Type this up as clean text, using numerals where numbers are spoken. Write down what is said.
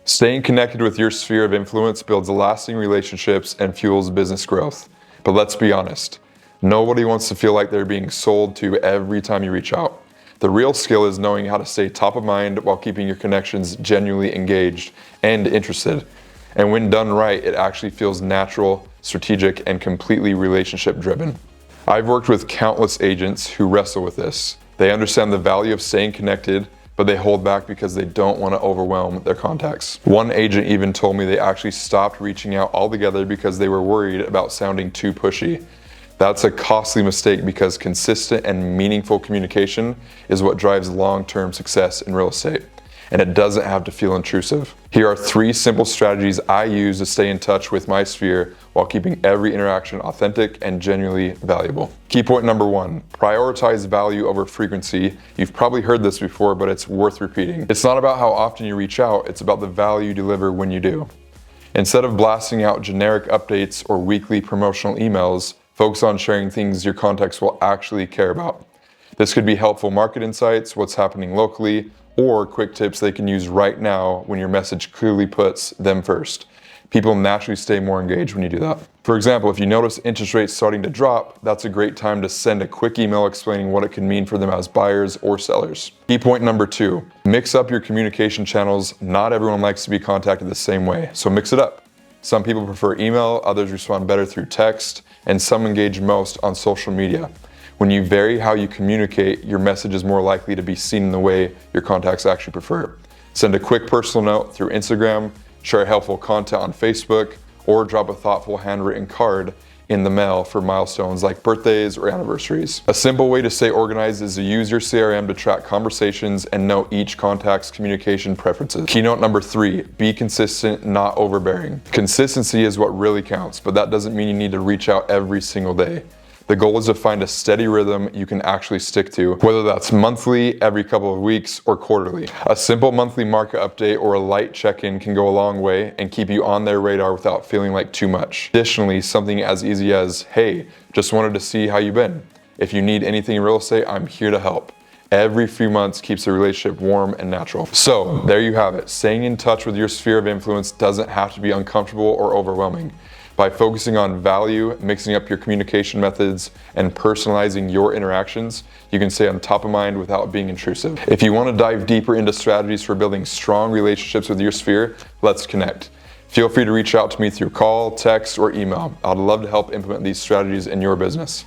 Staying connected with your sphere of influence builds lasting relationships and fuels business growth. But let's be honest, nobody wants to feel like they're being sold to every time you reach out. The real skill is knowing how to stay top of mind while keeping your connections genuinely engaged and interested. And when done right, it actually feels natural, strategic, and completely relationship driven. I've worked with countless agents who wrestle with this. They understand the value of staying connected, but they hold back because they don't want to overwhelm their contacts. One agent even told me they actually stopped reaching out altogether because they were worried about sounding too pushy. That's a costly mistake because consistent and meaningful communication is what drives long-term success in real estate, and it doesn't have to feel intrusive. Here are 3 simple strategies I use to stay in touch with my sphere while keeping every interaction authentic and genuinely valuable. Key point number 1, prioritize value over frequency. You've probably heard this before, but it's worth repeating. It's not about how often you reach out, it's about the value you deliver when you do. Instead of blasting out generic updates or weekly promotional emails, focus on sharing things your contacts will actually care about. This could be helpful market insights, what's happening locally, or quick tips they can use right now when your message clearly puts them first. People naturally stay more engaged when you do that. For example, if you notice interest rates starting to drop, that's a great time to send a quick email explaining what it can mean for them as buyers or sellers. Key point number 2, mix up your communication channels. Not everyone likes to be contacted the same way, so mix it up. Some people prefer email, others respond better through text, and some engage most on social media. When you vary how you communicate, your message is more likely to be seen in the way your contacts actually prefer. Send a quick personal note through Instagram, share helpful content on Facebook, or drop a thoughtful handwritten card in the mail for milestones like birthdays or anniversaries. A simple way to stay organized is to use your CRM to track conversations and know each contact's communication preferences. Keynote number 3, be consistent, not overbearing. Consistency is what really counts, but that doesn't mean you need to reach out every single day. The goal is to find a steady rhythm you can actually stick to, whether that's monthly, every couple of weeks, or quarterly. A simple monthly market update or a light check-in can go a long way and keep you on their radar without feeling like too much. Additionally, something as easy as, hey, just wanted to see how you've been. If you need anything in real estate, I'm here to help. Every few months keeps the relationship warm and natural. So there you have it. Staying in touch with your sphere of influence doesn't have to be uncomfortable or overwhelming. By focusing on value, mixing up your communication methods, and personalizing your interactions, you can stay on top of mind without being intrusive. If you want to dive deeper into strategies for building strong relationships with your sphere, let's connect. Feel free to reach out to me through call, text, or email. I'd love to help implement these strategies in your business.